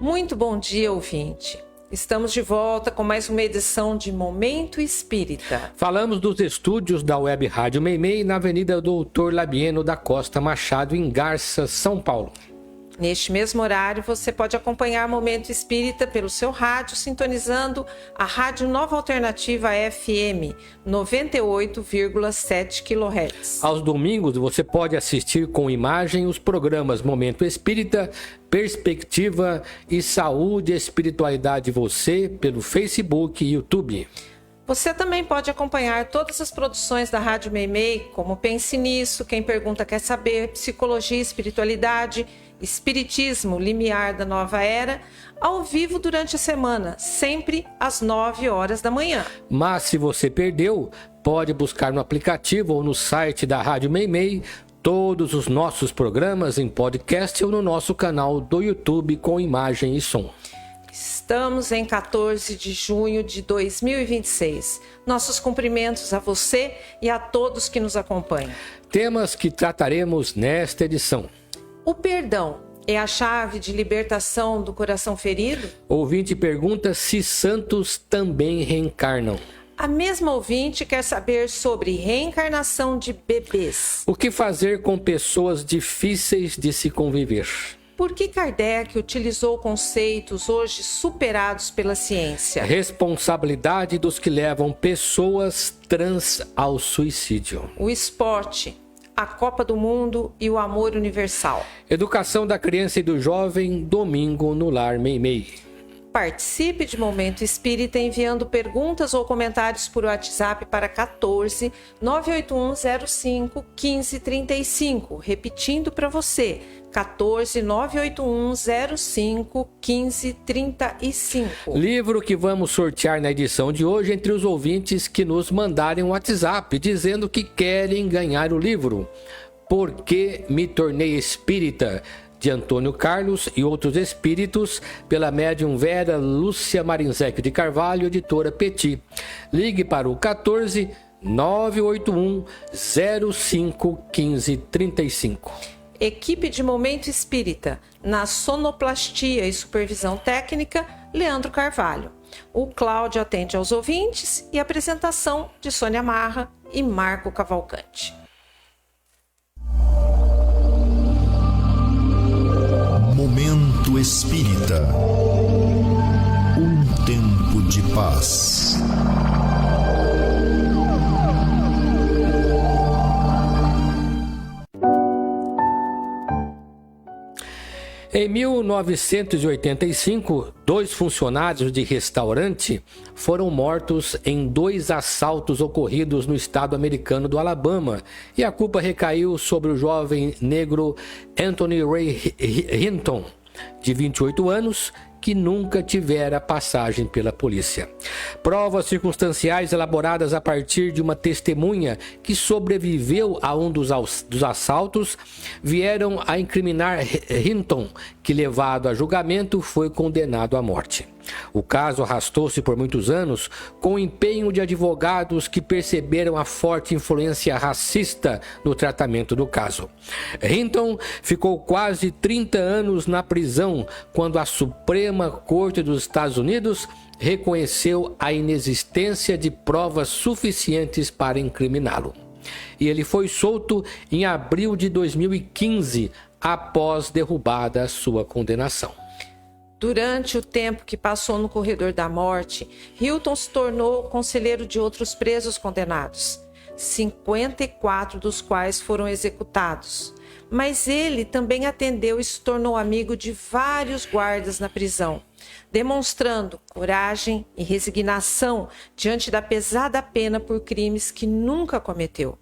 Muito bom dia, ouvinte. Estamos de volta com mais uma edição de Momento Espírita. Falamos dos estúdios da Web Rádio Meimei na Avenida Doutor Labieno da Costa Machado, em Garça, São Paulo. Neste mesmo horário, você pode acompanhar Momento Espírita pelo seu rádio, sintonizando a Rádio Nova Alternativa FM, 98,7 kHz. Aos domingos, você pode assistir com imagem os programas Momento Espírita, Perspectiva e Saúde e Espiritualidade Você pelo Facebook e YouTube. Você também pode acompanhar todas as produções da Rádio Meimei, como Pense Nisso, Quem Pergunta Quer Saber, Psicologia e Espiritualidade, Espiritismo, Limiar da Nova Era, ao vivo durante a semana, sempre às 9 horas da manhã. Mas se você perdeu, pode buscar no aplicativo ou no site da Rádio Meimei todos os nossos programas em podcast ou no nosso canal do YouTube com imagem e som. Estamos em 14 de junho de 2026. Nossos cumprimentos a você e a todos que nos acompanham. Temas que trataremos nesta edição. O perdão é a chave de libertação do coração ferido? Ouvinte pergunta se santos também reencarnam. A mesma ouvinte quer saber sobre reencarnação de bebês. O que fazer com pessoas difíceis de se conviver? Por que Kardec utilizou conceitos hoje superados pela ciência? Responsabilidade dos que levam pessoas trans ao suicídio. O esporte, a Copa do Mundo e o amor universal. Educação da criança e do jovem, domingo no Lar Meimei. Participe de Momento Espírita enviando perguntas ou comentários por WhatsApp para 14 98105 1535. Repetindo para você, 14 98105 1535. Livro que vamos sortear na edição de hoje entre os ouvintes que nos mandarem um WhatsApp dizendo que querem ganhar o livro. Por que me tornei espírita? De Antônio Carlos e Outros Espíritos, pela médium Vera Lúcia Marinzec de Carvalho, editora Petit. Ligue para o 14 981 05 1535. Equipe de Momento Espírita, na sonoplastia e supervisão técnica, Leandro Carvalho. O Cláudio atende aos ouvintes e apresentação de Sônia Marra e Marco Cavalcante. Momento Espírita. Um tempo de paz. Em 1985, 2 funcionários de restaurante foram mortos em 2 assaltos ocorridos no estado americano do Alabama, e a culpa recaiu sobre o jovem negro Anthony Ray Hinton, de 28 anos, que nunca tivera passagem pela polícia. Provas circunstanciais elaboradas a partir de uma testemunha que sobreviveu a um dos assaltos vieram a incriminar Hinton, que, levado a julgamento, foi condenado à morte. O caso arrastou-se por muitos anos com o empenho de advogados que perceberam a forte influência racista no tratamento do caso. Hinton ficou quase 30 anos na prisão quando a Suprema Corte dos Estados Unidos reconheceu a inexistência de provas suficientes para incriminá-lo. E ele foi solto em abril de 2015, após derrubada sua condenação. Durante o tempo que passou no corredor da morte, Hilton se tornou conselheiro de outros presos condenados, 54 dos quais foram executados. Mas ele também atendeu e se tornou amigo de vários guardas na prisão, demonstrando coragem e resignação diante da pesada pena por crimes que nunca cometeu.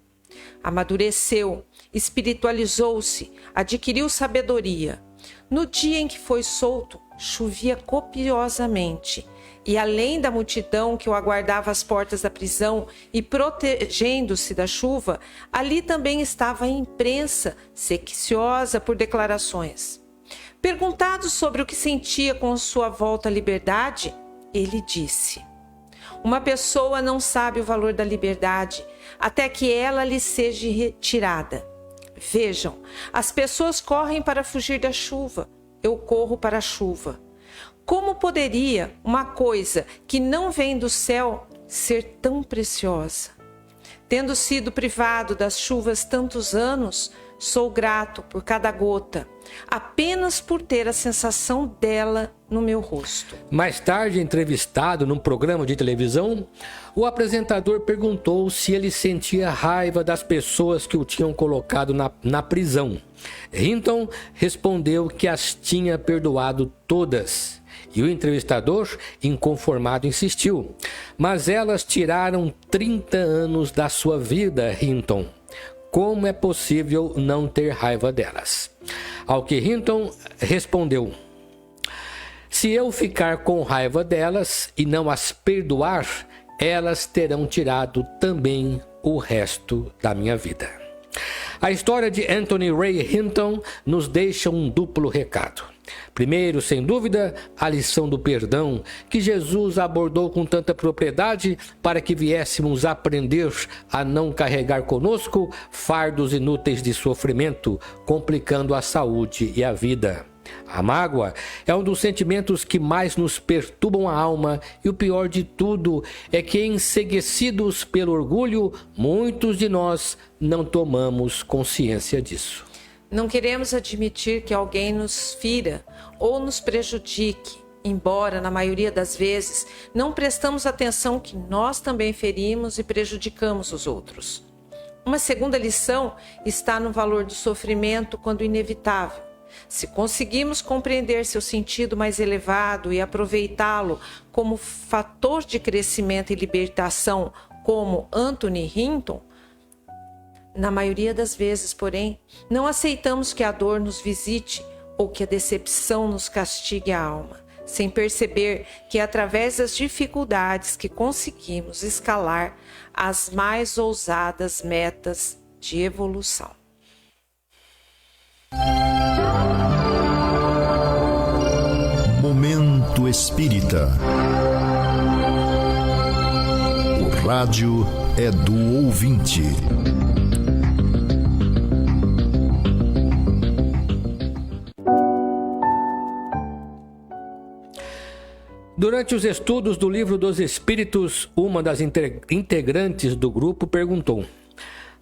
Amadureceu, espiritualizou-se, adquiriu sabedoria. No dia em que foi solto, chovia copiosamente, e além da multidão que o aguardava às portas da prisão e protegendo-se da chuva, ali também estava a imprensa, sequiciosa por declarações. Perguntado sobre o que sentia com sua volta à liberdade, ele disse: uma pessoa não sabe o valor da liberdade até que ela lhe seja retirada. Vejam, as pessoas correm para fugir da chuva. Eu corro para a chuva. Como poderia uma coisa que não vem do céu ser tão preciosa? Tendo sido privado das chuvas tantos anos, sou grato por cada gota, apenas por ter a sensação dela no meu rosto. Mais tarde, entrevistado num programa de televisão, o apresentador perguntou se ele sentia raiva das pessoas que o tinham colocado na prisão. Hinton respondeu que as tinha perdoado todas. E o entrevistador, inconformado, insistiu: mas elas tiraram 30 anos da sua vida, Hinton. Como é possível não ter raiva delas? Ao que Hinton respondeu: se eu ficar com raiva delas e não as perdoar, elas terão tirado também o resto da minha vida. A história de Anthony Ray Hinton nos deixa um duplo recado. Primeiro, sem dúvida, a lição do perdão, que Jesus abordou com tanta propriedade para que viéssemos aprender a não carregar conosco fardos inúteis de sofrimento, complicando a saúde e a vida. A mágoa é um dos sentimentos que mais nos perturbam a alma, e o pior de tudo é que, enceguecidos pelo orgulho, muitos de nós não tomamos consciência disso. Não queremos admitir que alguém nos fira ou nos prejudique, embora, na maioria das vezes, não prestamos atenção que nós também ferimos e prejudicamos os outros. Uma segunda lição está no valor do sofrimento quando inevitável. Se conseguimos compreender seu sentido mais elevado e aproveitá-lo como fator de crescimento e libertação, como Anthony Hinton, na maioria das vezes, porém, não aceitamos que a dor nos visite ou que a decepção nos castigue a alma, sem perceber que é através das dificuldades que conseguimos escalar as mais ousadas metas de evolução. Momento Espírita. O rádio é do ouvinte. Durante os estudos do Livro dos Espíritos, uma das integrantes do grupo perguntou: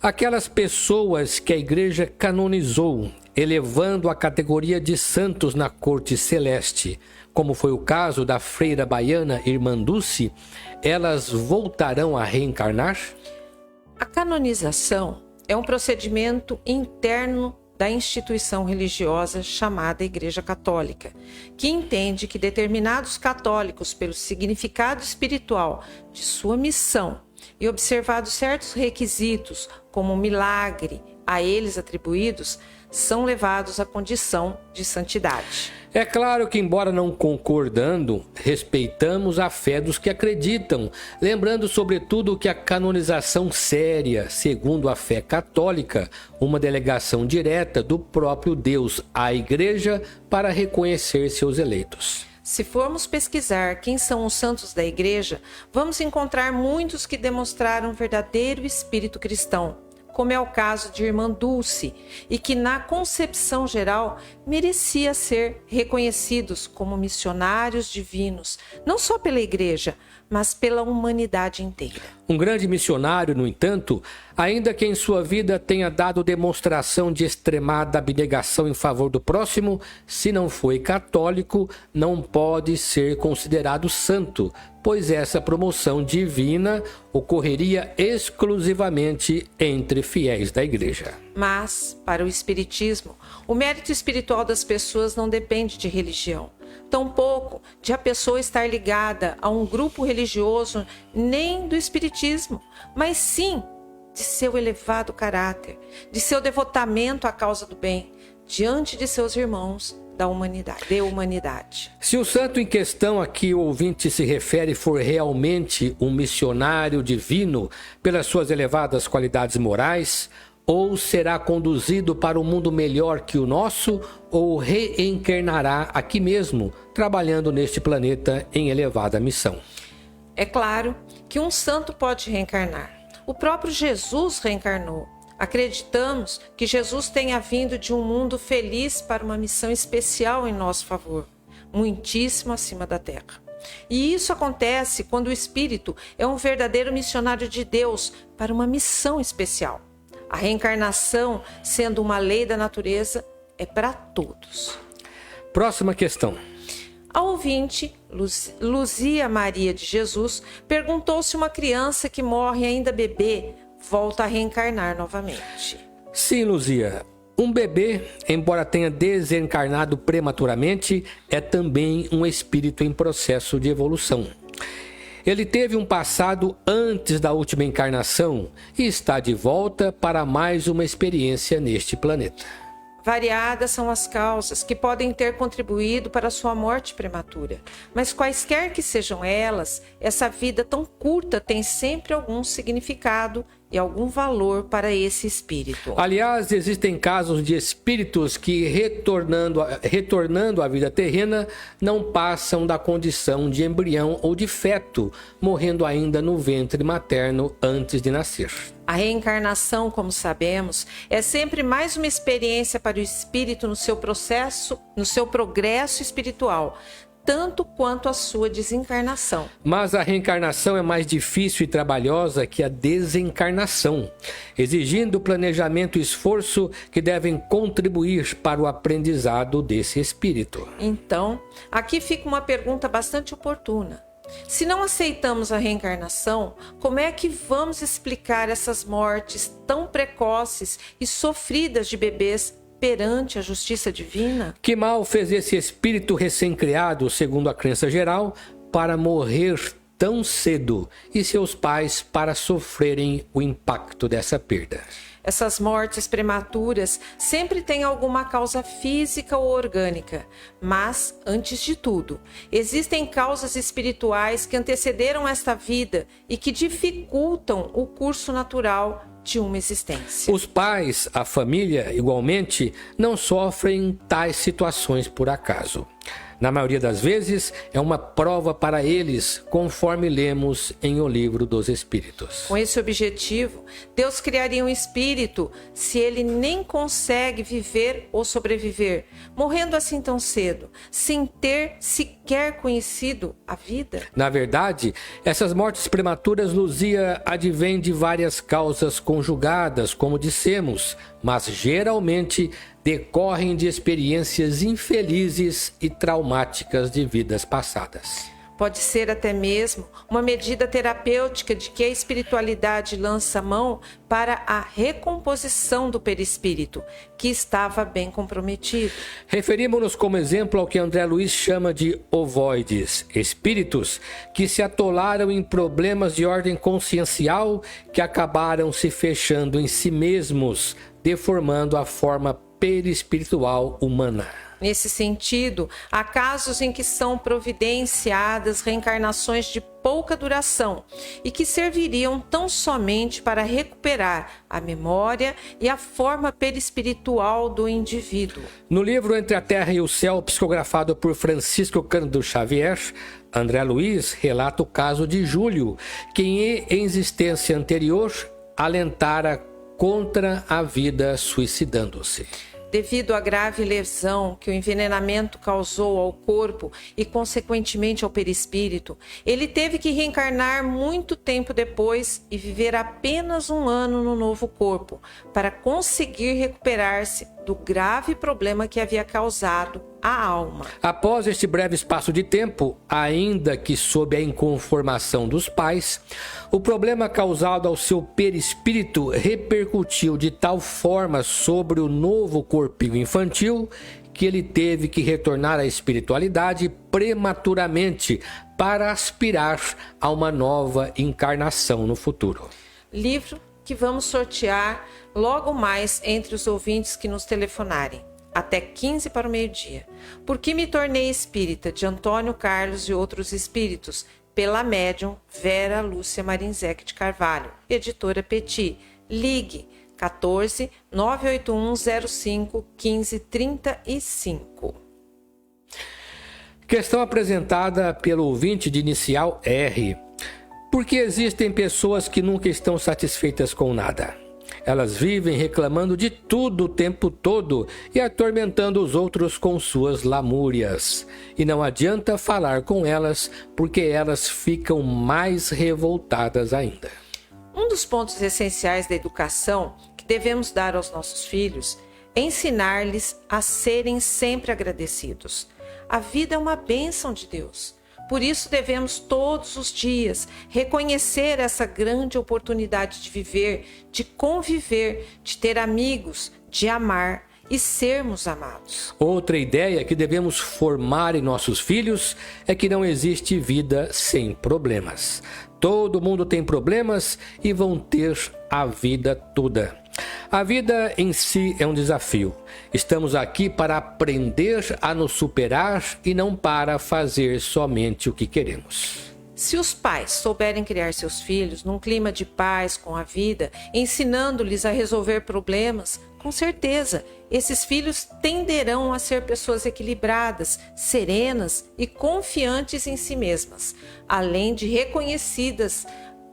aquelas pessoas que a Igreja canonizou, elevando a categoria de santos na corte celeste, como foi o caso da freira baiana Irmã Dulce, elas voltarão a reencarnar? A canonização é um procedimento interno da instituição religiosa chamada Igreja Católica, que entende que determinados católicos, pelo significado espiritual de sua missão e observados certos requisitos, como o milagre a eles atribuídos, são levados à condição de santidade. É claro que, embora não concordando, respeitamos a fé dos que acreditam, lembrando sobretudo que a canonização séria, segundo a fé católica, uma delegação direta do próprio Deus à Igreja para reconhecer seus eleitos. Se formos pesquisar quem são os santos da Igreja, vamos encontrar muitos que demonstraram verdadeiro espírito cristão, como é o caso de Irmã Dulce, e que na concepção geral merecia ser reconhecidos como missionários divinos, não só pela Igreja, mas pela humanidade inteira. Um grande missionário, no entanto, ainda que em sua vida tenha dado demonstração de extremada abnegação em favor do próximo, se não foi católico, não pode ser considerado santo, pois essa promoção divina ocorreria exclusivamente entre fiéis da Igreja. Mas, para o Espiritismo, o mérito espiritual das pessoas não depende de religião. Tampouco de a pessoa estar ligada a um grupo religioso, nem do Espiritismo, mas sim de seu elevado caráter, de seu devotamento à causa do bem, diante de seus irmãos da humanidade. Se o santo em questão a que o ouvinte se refere for realmente um missionário divino pelas suas elevadas qualidades morais, ou será conduzido para um mundo melhor que o nosso, ou reencarnará aqui mesmo, trabalhando neste planeta em elevada missão. É claro que um santo pode reencarnar. O próprio Jesus reencarnou. Acreditamos que Jesus tenha vindo de um mundo feliz para uma missão especial em nosso favor. muitíssimo acima da terra. E isso acontece quando o espírito é um verdadeiro missionário de Deus para uma missão especial. A reencarnação, sendo uma lei da natureza, é para todos. Próxima questão. A ouvinte, Luzia Maria de Jesus, perguntou se uma criança que morre ainda bebê volta a reencarnar novamente. Sim, Luzia. Um bebê, embora tenha desencarnado prematuramente, é também um espírito em processo de evolução. Ele teve um passado antes da última encarnação e está de volta para mais uma experiência neste planeta. Variadas são as causas que podem ter contribuído para a sua morte prematura, mas quaisquer que sejam elas, essa vida tão curta tem sempre algum significado e algum valor para esse espírito. Aliás, existem casos de espíritos que, retornando à vida terrena, não passam da condição de embrião ou de feto, morrendo ainda no ventre materno antes de nascer. A reencarnação, como sabemos, é sempre mais uma experiência para o espírito no seu progresso espiritual, tanto quanto a sua desencarnação. Mas a reencarnação é mais difícil e trabalhosa que a desencarnação, exigindo planejamento e esforço que devem contribuir para o aprendizado desse espírito. Então, aqui fica uma pergunta bastante oportuna. Se não aceitamos a reencarnação, como é que vamos explicar essas mortes tão precoces e sofridas de bebês perante a justiça divina? Que mal fez esse espírito recém-criado, segundo a crença geral, para morrer tão cedo e seus pais para sofrerem o impacto dessa perda? Essas mortes prematuras sempre têm alguma causa física ou orgânica, mas, antes de tudo, existem causas espirituais que antecederam esta vida e que dificultam o curso natural de uma existência. Os pais, a família, igualmente, não sofrem tais situações por acaso. Na maioria das vezes, é uma prova para eles, conforme lemos em O Livro dos Espíritos. Com esse objetivo, Deus criaria um espírito se ele nem consegue viver ou sobreviver, morrendo assim tão cedo, sem ter sequer conhecido a vida? Na verdade, essas mortes prematuras, Luzia, advêm de várias causas conjugadas, como dissemos, mas geralmente decorrem de experiências infelizes e traumáticas de vidas passadas. Pode ser até mesmo uma medida terapêutica de que a espiritualidade lança mão para a recomposição do perispírito, que estava bem comprometido. Referimos-nos como exemplo ao que André Luiz chama de ovoides, espíritos que se atolaram em problemas de ordem consciencial que acabaram se fechando em si mesmos, deformando a forma perispiritual humana. Nesse sentido, há casos em que são providenciadas reencarnações de pouca duração e que serviriam tão somente para recuperar a memória e a forma perispiritual do indivíduo. No livro Entre a Terra e o Céu, psicografado por Francisco Cândido Xavier, André Luiz relata o caso de Júlio, que em existência anterior alentara contra a vida suicidando-se. Devido à grave lesão que o envenenamento causou ao corpo e, consequentemente, ao perispírito, ele teve que reencarnar muito tempo depois e viver apenas 1 ano no novo corpo, para conseguir recuperar-se do grave problema que havia causado à alma. Após este breve espaço de tempo, ainda que sob a inconformação dos pais, o problema causado ao seu perispírito repercutiu de tal forma sobre o novo corpinho infantil que ele teve que retornar à espiritualidade prematuramente para aspirar a uma nova encarnação no futuro. Livro que vamos sortear logo mais entre os ouvintes que nos telefonarem, até 15 para o meio-dia. Por que me tornei espírita, de Antônio Carlos e Outros Espíritos, pela médium Vera Lúcia Marinzec de Carvalho, editora Petit. Ligue 14 981 05 15 35. Questão apresentada pelo ouvinte de inicial R. Por que existem pessoas que nunca estão satisfeitas com nada? Elas vivem reclamando de tudo o tempo todo e atormentando os outros com suas lamúrias. E não adianta falar com elas, porque elas ficam mais revoltadas ainda. Um dos pontos essenciais da educação que devemos dar aos nossos filhos é ensinar-lhes a serem sempre agradecidos. A vida é uma bênção de Deus. Por isso devemos todos os dias reconhecer essa grande oportunidade de viver, de conviver, de ter amigos, de amar e sermos amados. Outra ideia que devemos formar em nossos filhos é que não existe vida sem problemas. Todo mundo tem problemas e vão ter a vida toda. A vida em si é um desafio. Estamos aqui para aprender a nos superar e não para fazer somente o que queremos. Se os pais souberem criar seus filhos num clima de paz com a vida, ensinando-lhes a resolver problemas, com certeza, esses filhos tenderão a ser pessoas equilibradas, serenas e confiantes em si mesmas, além de reconhecidas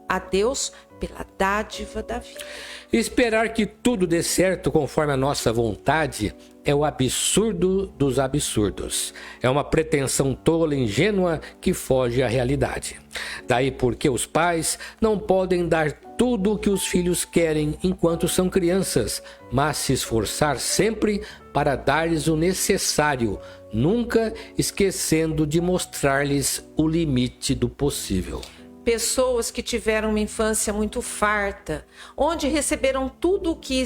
a Deus pela dádiva da vida. Esperar que tudo dê certo conforme a nossa vontade é o absurdo dos absurdos. É uma pretensão tola e ingênua que foge à realidade. Daí porque os pais não podem dar tudo o que os filhos querem enquanto são crianças, mas se esforçar sempre para dar-lhes o necessário, nunca esquecendo de mostrar-lhes o limite do possível. Pessoas que tiveram uma infância muito farta, onde receberam tudo o que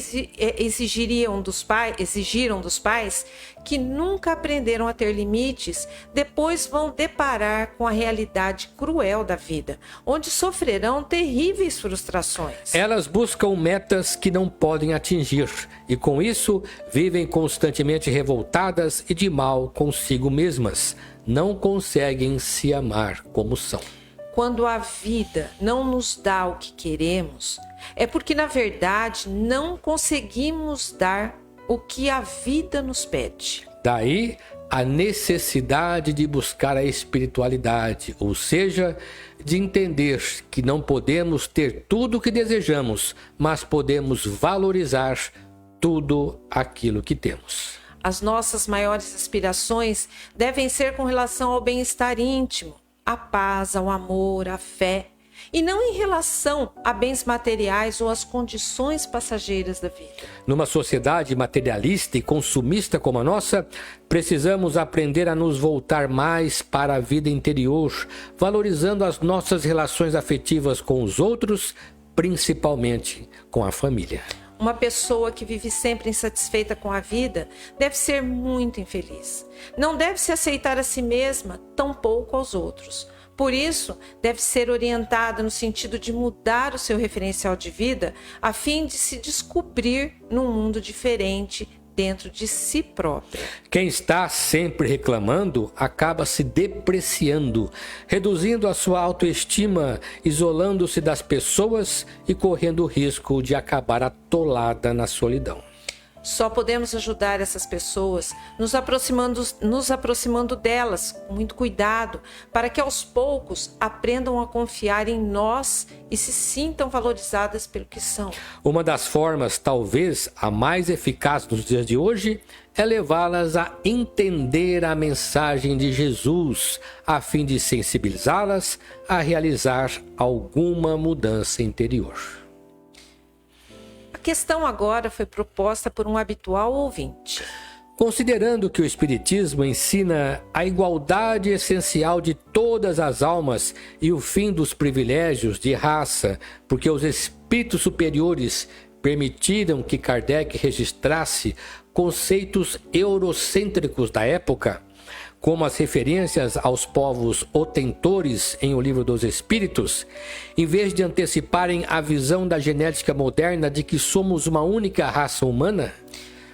exigiram dos pais, que nunca aprenderam a ter limites, depois vão deparar com a realidade cruel da vida, onde sofrerão terríveis frustrações. Elas buscam metas que não podem atingir e, com isso, vivem constantemente revoltadas e de mal consigo mesmas. Não conseguem se amar como são. Quando a vida não nos dá o que queremos, é porque, na verdade, não conseguimos dar o que a vida nos pede. Daí a necessidade de buscar a espiritualidade, ou seja, de entender que não podemos ter tudo o que desejamos, mas podemos valorizar tudo aquilo que temos. As nossas maiores aspirações devem ser com relação ao bem-estar íntimo, a paz, ao amor, à fé, e não em relação a bens materiais ou às condições passageiras da vida. Numa sociedade materialista e consumista como a nossa, precisamos aprender a nos voltar mais para a vida interior, valorizando as nossas relações afetivas com os outros, principalmente com a família. Uma pessoa que vive sempre insatisfeita com a vida deve ser muito infeliz. Não deve se aceitar a si mesma, tampouco aos outros. Por isso, deve ser orientada no sentido de mudar o seu referencial de vida, a fim de se descobrir num mundo diferente dentro de si própria. Quem está sempre reclamando acaba se depreciando, reduzindo a sua autoestima, isolando-se das pessoas e correndo o risco de acabar atolada na solidão. Só podemos ajudar essas pessoas nos aproximando delas com muito cuidado, para que aos poucos aprendam a confiar em nós e se sintam valorizadas pelo que são. Uma das formas, talvez a mais eficaz nos dias de hoje, é levá-las a entender a mensagem de Jesus, a fim de sensibilizá-las a realizar alguma mudança interior. A questão agora foi proposta por um habitual ouvinte. Considerando que o Espiritismo ensina a igualdade essencial de todas as almas e o fim dos privilégios de raça, porque os espíritos superiores permitiram que Kardec registrasse conceitos eurocêntricos da época, como as referências aos povos otentores em O Livro dos Espíritos, em vez de anteciparem a visão da genética moderna de que somos uma única raça humana?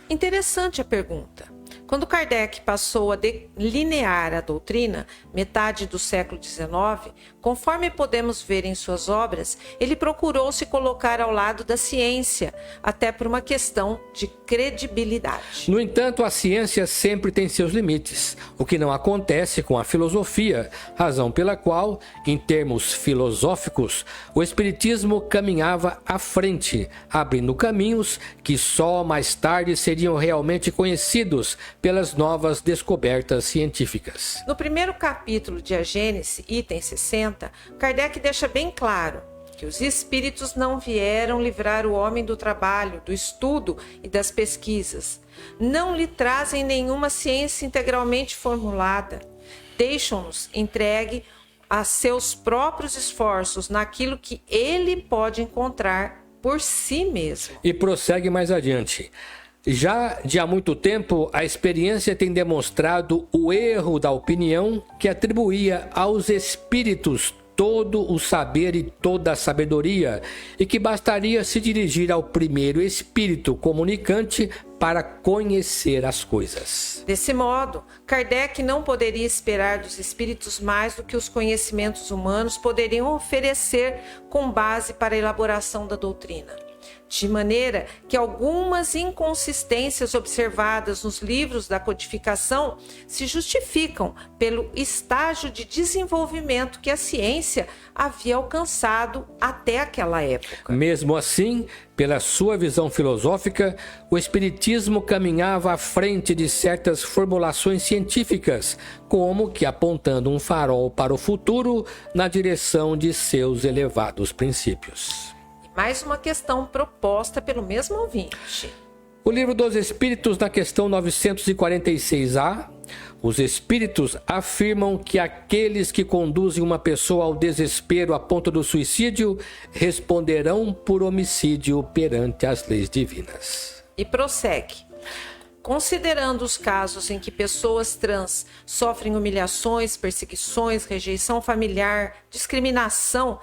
Interessante a pergunta. Quando Kardec passou a delinear a doutrina, metade do século XIX, Conforme podemos ver em suas obras, ele procurou se colocar ao lado da ciência, até por uma questão de credibilidade. No entanto, a ciência sempre tem seus limites, o que não acontece com a filosofia, razão pela qual, em termos filosóficos, o Espiritismo caminhava à frente, abrindo caminhos que só mais tarde seriam realmente conhecidos pelas novas descobertas científicas. No primeiro capítulo de A Gênese, item 60, Kardec deixa bem claro que os espíritos não vieram livrar o homem do trabalho, do estudo e das pesquisas. Não lhe trazem nenhuma ciência integralmente formulada. Deixam-nos entregue a seus próprios esforços naquilo que ele pode encontrar por si mesmo. E prossegue mais adiante. Já de há muito tempo, a experiência tem demonstrado o erro da opinião que atribuía aos espíritos todo o saber e toda a sabedoria, e que bastaria se dirigir ao primeiro espírito comunicante para conhecer as coisas. Desse modo, Kardec não poderia esperar dos espíritos mais do que os conhecimentos humanos poderiam oferecer com base para a elaboração da doutrina. De maneira que algumas inconsistências observadas nos livros da codificação se justificam pelo estágio de desenvolvimento que a ciência havia alcançado até aquela época. Mesmo assim, pela sua visão filosófica, o Espiritismo caminhava à frente de certas formulações científicas, como que apontando um farol para o futuro na direção de seus elevados princípios. Mais uma questão proposta pelo mesmo ouvinte. O Livro dos Espíritos, na questão 946A, os espíritos afirmam que aqueles que conduzem uma pessoa ao desespero a ponto do suicídio responderão por homicídio perante as leis divinas. E prossegue. Considerando os casos em que pessoas trans sofrem humilhações, perseguições, rejeição familiar, discriminação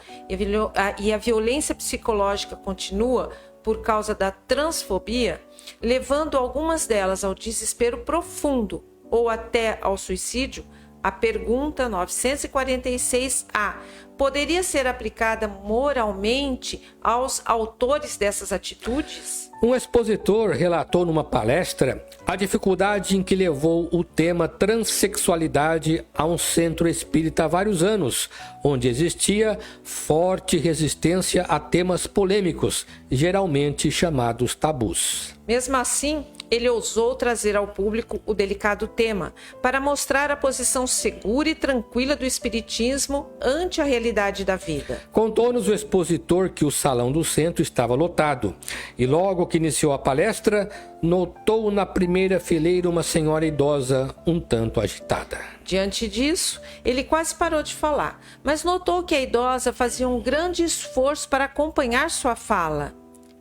e a violência psicológica continua por causa da transfobia, levando algumas delas ao desespero profundo ou até ao suicídio, a pergunta 946A poderia ser aplicada moralmente aos autores dessas atitudes? Um expositor relatou numa palestra a dificuldade em que levou o tema transexualidade a um centro espírita há vários anos, onde existia forte resistência a temas polêmicos, geralmente chamados tabus. Mesmo assim, ele ousou trazer ao público o delicado tema, para mostrar a posição segura e tranquila do espiritismo ante a realidade da vida. Contou-nos o expositor que o salão do centro estava lotado, e logo que iniciou a palestra, notou na primeira fileira uma senhora idosa um tanto agitada. Diante disso, ele quase parou de falar, mas notou que a idosa fazia um grande esforço para acompanhar sua fala,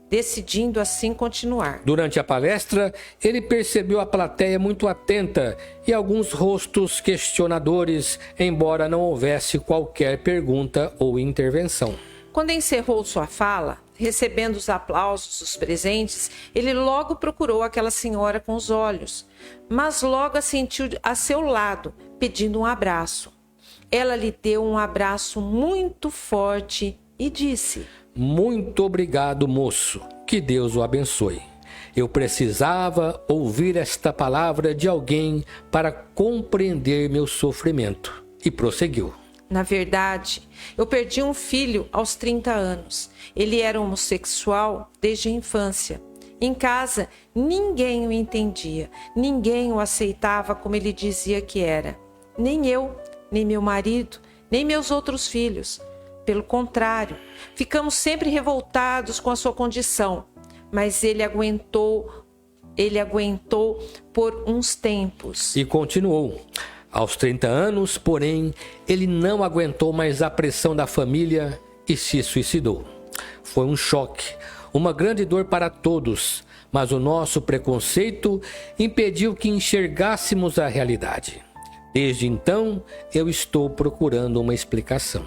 decidindo assim continuar. Durante a palestra, ele percebeu a plateia muito atenta e alguns rostos questionadores, embora não houvesse qualquer pergunta ou intervenção. Quando encerrou sua fala, recebendo os aplausos dos presentes, ele logo procurou aquela senhora com os olhos, mas logo a sentiu a seu lado, pedindo um abraço. Ela lhe deu um abraço muito forte e disse: "Muito obrigado, moço. Que Deus o abençoe. Eu precisava ouvir esta palavra de alguém para compreender meu sofrimento." E prosseguiu: "Na verdade, eu perdi um filho aos 30 anos. Ele era homossexual desde a infância. Em casa, ninguém o entendia, ninguém o aceitava como ele dizia que era. Nem eu, nem meu marido, nem meus outros filhos. Pelo contrário, ficamos sempre revoltados com a sua condição, mas ele aguentou por uns tempos." E continuou: "Aos 30 anos, porém, ele não aguentou mais a pressão da família e se suicidou. Foi um choque, uma grande dor para todos, mas o nosso preconceito impediu que enxergássemos a realidade. Desde então, eu estou procurando uma explicação."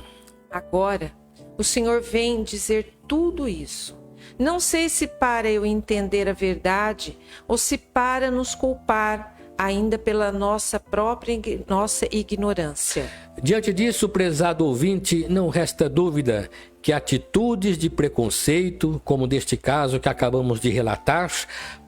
Agora, o Senhor vem dizer tudo isso. Não sei se para eu entender a verdade ou se para nos culpar, ainda pela nossa ignorância. Diante disso, prezado ouvinte, não resta dúvida que atitudes de preconceito, como neste caso que acabamos de relatar,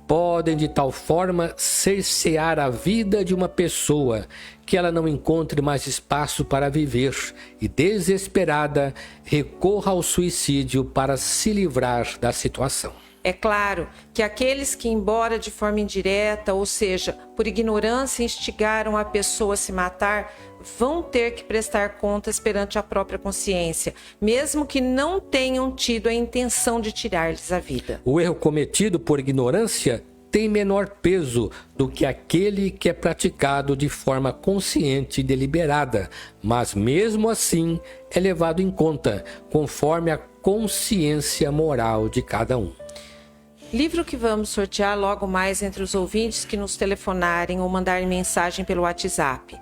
podem de tal forma cercear a vida de uma pessoa que ela não encontre mais espaço para viver e, desesperada, recorra ao suicídio para se livrar da situação. É claro que aqueles que, embora de forma indireta, ou seja, por ignorância, instigaram a pessoa a se matar, vão ter que prestar contas perante a própria consciência, mesmo que não tenham tido a intenção de tirar-lhes a vida. O erro cometido por ignorância tem menor peso do que aquele que é praticado de forma consciente e deliberada, mas mesmo assim é levado em conta, conforme a consciência moral de cada um. Livro que vamos sortear logo mais entre os ouvintes que nos telefonarem ou mandarem mensagem pelo WhatsApp.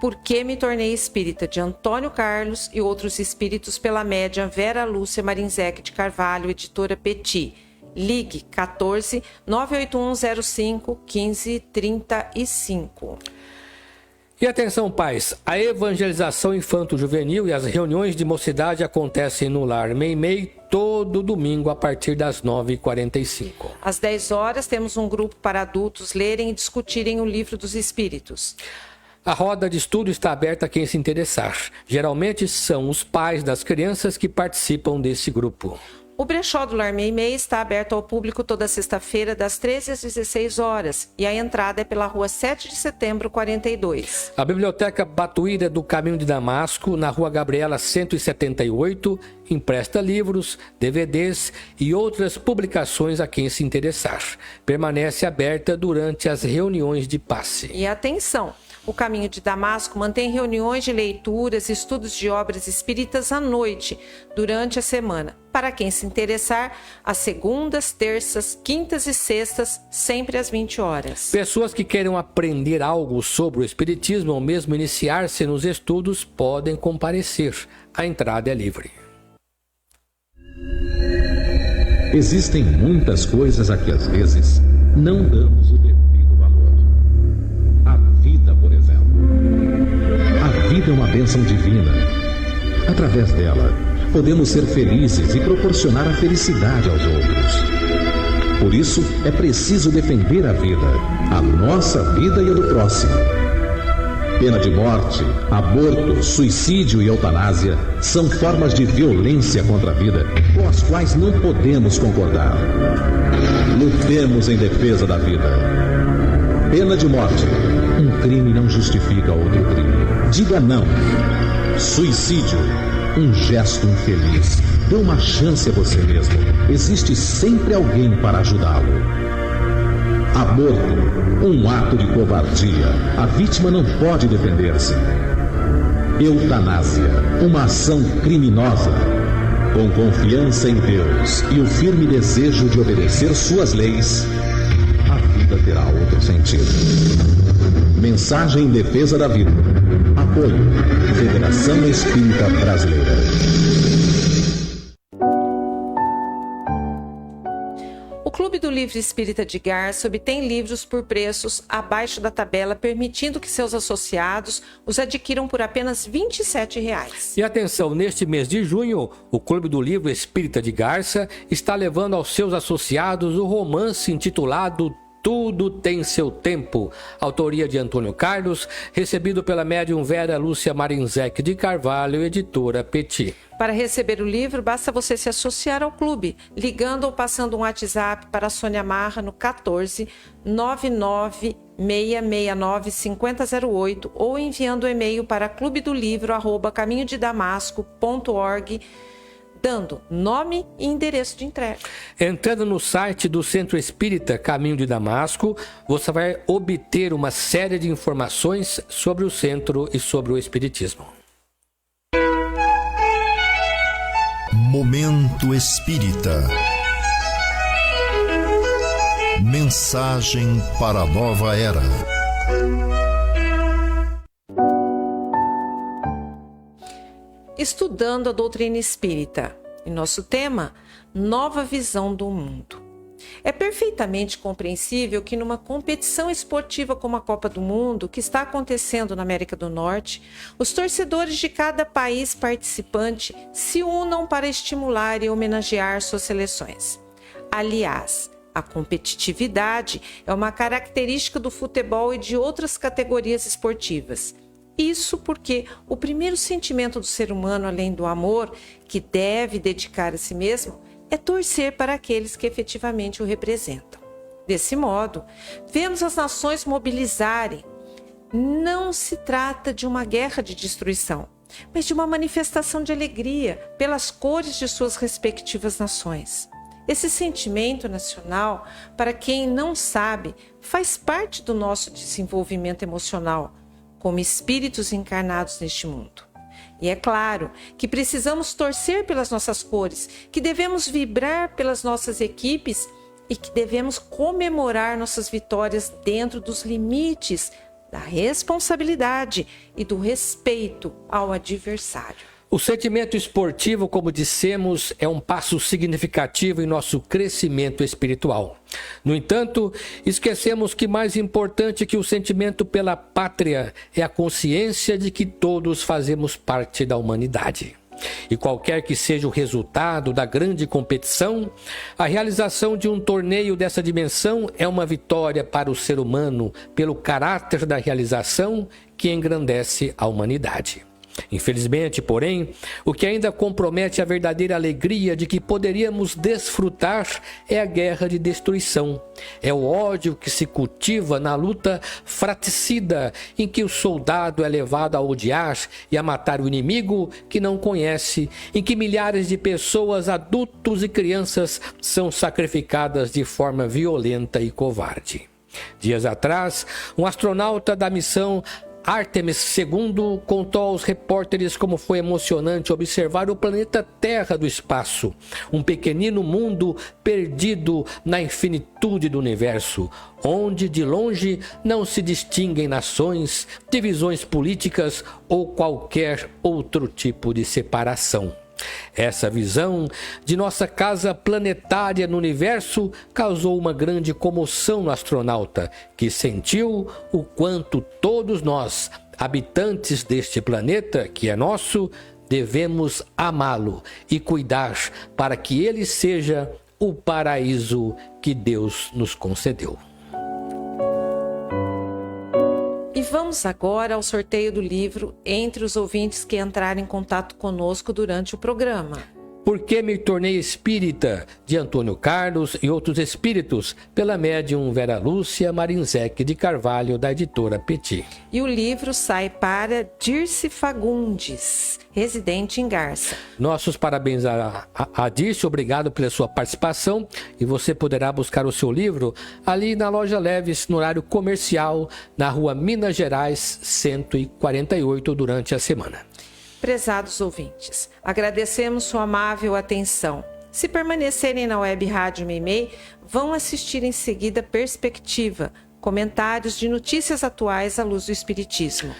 Por que me tornei espírita, de Antônio Carlos e outros espíritos, pela médium Vera Lúcia Marinzec de Carvalho, editora Petit. Ligue 14 98105 1535. E atenção, pais, a evangelização infanto-juvenil e as reuniões de mocidade acontecem no Lar Meimei todo domingo a partir das 9h45. Às 10 horas temos um grupo para adultos lerem e discutirem o Livro dos Espíritos. A roda de estudo está aberta a quem se interessar. Geralmente são os pais das crianças que participam desse grupo. O brechó do Lar Meimei está aberto ao público toda sexta-feira, das 13 às 16 horas, e a entrada é pela rua 7 de setembro, 42. A Biblioteca Batuíra do Caminho de Damasco, na rua Gabriela 178, empresta livros, DVDs e outras publicações a quem se interessar. Permanece aberta durante as reuniões de passe. E atenção! O Caminho de Damasco mantém reuniões de leituras e estudos de obras espíritas à noite, durante a semana. Para quem se interessar, às segundas, terças, quintas e sextas, sempre às 20 horas. Pessoas que queiram aprender algo sobre o espiritismo ou mesmo iniciar-se nos estudos podem comparecer. A entrada é livre. Existem muitas coisas a que às vezes não damos o devido valor. A vida, por exemplo. A vida é uma bênção divina. Através dela, podemos ser felizes e proporcionar a felicidade aos outros. Por isso, é preciso defender a vida, a nossa vida e a do próximo. Pena de morte, aborto, suicídio e eutanásia são formas de violência contra a vida com as quais não podemos concordar. Lutemos em defesa da vida. Pena de morte. Um crime não justifica outro crime. Diga não. Suicídio. Um gesto infeliz. Dê uma chance a você mesmo. Existe sempre alguém para ajudá-lo. Aborto. Um ato de covardia. A vítima não pode defender-se. Eutanásia. Uma ação criminosa. Com confiança em Deus e o firme desejo de obedecer suas leis, a vida terá outro sentido. Mensagem em defesa da vida. Apoio. Federação Espírita Brasileira. O Clube do Livro Espírita de Garça obtém livros por preços abaixo da tabela, permitindo que seus associados os adquiram por apenas R$ 27,00. E atenção, neste mês de junho, o Clube do Livro Espírita de Garça está levando aos seus associados o romance intitulado Tudo Tem Seu Tempo, autoria de Antônio Carlos, recebido pela médium Vera Lúcia Marinzec de Carvalho, editora Petit. Para receber o livro, basta você se associar ao clube, ligando ou passando um WhatsApp para a Sônia Marra no 14 99 669 5008 ou enviando o e-mail para clubedolivro@caminhodedamasco.org, dando nome e endereço de entrega. Entrando no site do Centro Espírita Caminho de Damasco, você vai obter uma série de informações sobre o centro e sobre o espiritismo. Momento Espírita. Mensagem para a nova era. Estudando a doutrina espírita. E nosso tema, nova visão do mundo. É perfeitamente compreensível que numa competição esportiva como a Copa do Mundo, que está acontecendo na América do Norte, os torcedores de cada país participante se unam para estimular e homenagear suas seleções. Aliás, a competitividade é uma característica do futebol e de outras categorias esportivas. Isso porque o primeiro sentimento do ser humano, além do amor, que deve dedicar a si mesmo, é torcer para aqueles que efetivamente o representam. Desse modo, vemos as nações mobilizarem. Não se trata de uma guerra de destruição, mas de uma manifestação de alegria pelas cores de suas respectivas nações. Esse sentimento nacional, para quem não sabe, faz parte do nosso desenvolvimento emocional, como espíritos encarnados neste mundo. E é claro que precisamos torcer pelas nossas cores, que devemos vibrar pelas nossas equipes e que devemos comemorar nossas vitórias dentro dos limites da responsabilidade e do respeito ao adversário. O sentimento esportivo, como dissemos, é um passo significativo em nosso crescimento espiritual. No entanto, esquecemos que mais importante que o sentimento pela pátria é a consciência de que todos fazemos parte da humanidade. E qualquer que seja o resultado da grande competição, a realização de um torneio dessa dimensão é uma vitória para o ser humano pelo caráter da realização que engrandece a humanidade. Infelizmente, porém, o que ainda compromete a verdadeira alegria de que poderíamos desfrutar é a guerra de destruição. É o ódio que se cultiva na luta fratricida em que o soldado é levado a odiar e a matar o inimigo que não conhece, em que milhares de pessoas, adultos e crianças são sacrificadas de forma violenta e covarde. Dias atrás, um astronauta da missão Artemis II contou aos repórteres como foi emocionante observar o planeta Terra do espaço, um pequenino mundo perdido na infinitude do universo, onde de longe não se distinguem nações, divisões políticas ou qualquer outro tipo de separação. Essa visão de nossa casa planetária no universo causou uma grande comoção no astronauta, que sentiu o quanto todos nós, habitantes deste planeta que é nosso, devemos amá-lo e cuidar para que ele seja o paraíso que Deus nos concedeu. E vamos agora ao sorteio do livro entre os ouvintes que entrarem em contato conosco durante o programa. Por que me tornei espírita? De Antônio Carlos e outros espíritos, pela médium Vera Lúcia Marinzec de Carvalho, da editora Petit. E o livro sai para Dirce Fagundes, residente em Garça. Nossos parabéns a Dirce, obrigado pela sua participação. E você poderá buscar o seu livro ali na Loja Leves, no horário comercial, na rua Minas Gerais 148, durante a semana. Prezados ouvintes, agradecemos sua amável atenção. Se permanecerem na Web Rádio Meimei, vão assistir em seguida Perspectiva, comentários de notícias atuais à luz do Espiritismo.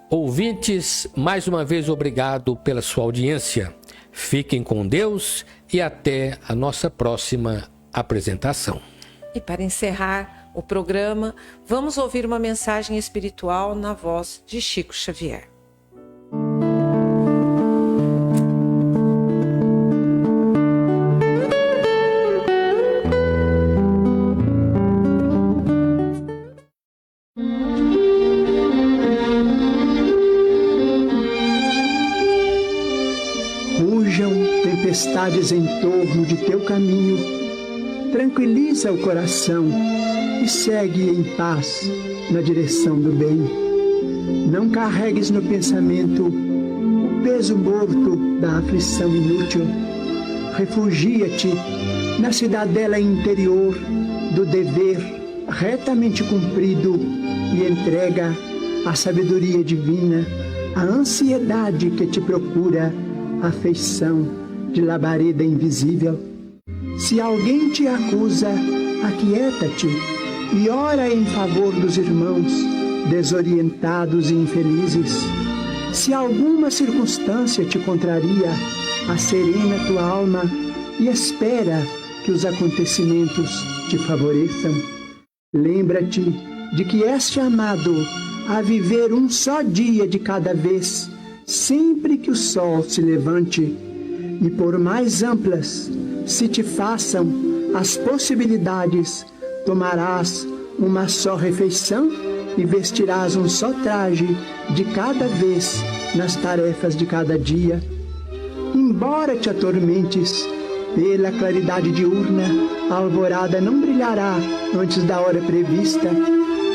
Ouvintes, mais uma vez obrigado pela sua audiência. Fiquem com Deus e até a nossa próxima apresentação. E para encerrar o programa, vamos ouvir uma mensagem espiritual na voz de Chico Xavier. Tempestades em torno de teu caminho, tranquiliza o coração e segue em paz na direção do bem. Não carregues no pensamento o peso morto da aflição inútil. Refugia-te na cidadela interior do dever retamente cumprido e entrega à sabedoria divina a ansiedade que te procura, afeição de labareda invisível. Se alguém te acusa, aquieta-te e ora em favor dos irmãos desorientados e infelizes. Se alguma circunstância te contraria, asserena tua alma e espera que os acontecimentos te favoreçam. Lembra-te de que és chamado a viver um só dia de cada vez, sempre que o sol se levante. E por mais amplas se te façam as possibilidades, tomarás uma só refeição e vestirás um só traje de cada vez nas tarefas de cada dia. Embora te atormentes pela claridade diurna, a alvorada não brilhará antes da hora prevista,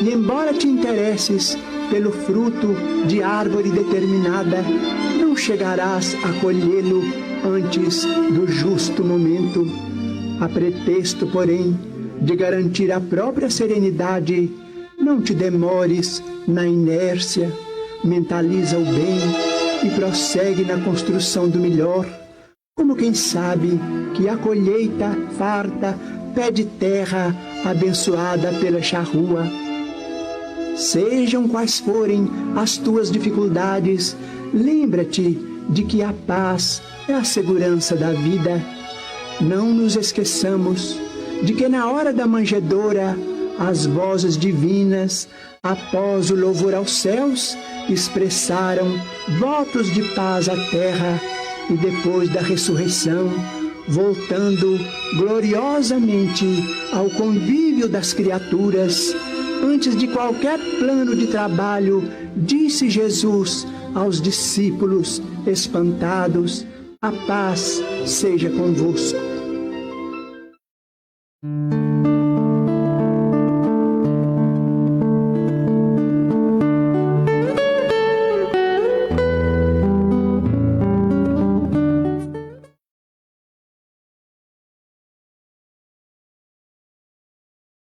e embora te interesses pelo fruto de árvore determinada, não chegarás a colhê-lo antes do justo momento. A pretexto, porém, de garantir a própria serenidade, não te demores na inércia, mentaliza o bem e prossegue na construção do melhor, como quem sabe que a colheita farta pede terra abençoada pela charrua. Sejam quais forem as tuas dificuldades, lembra-te de que a paz é a segurança da vida. Não nos esqueçamos de que na hora da manjedoura, as vozes divinas, após o louvor aos céus, expressaram votos de paz à terra, e depois da ressurreição, voltando gloriosamente ao convívio das criaturas, antes de qualquer plano de trabalho, disse Jesus aos discípulos espantados: a paz seja convosco.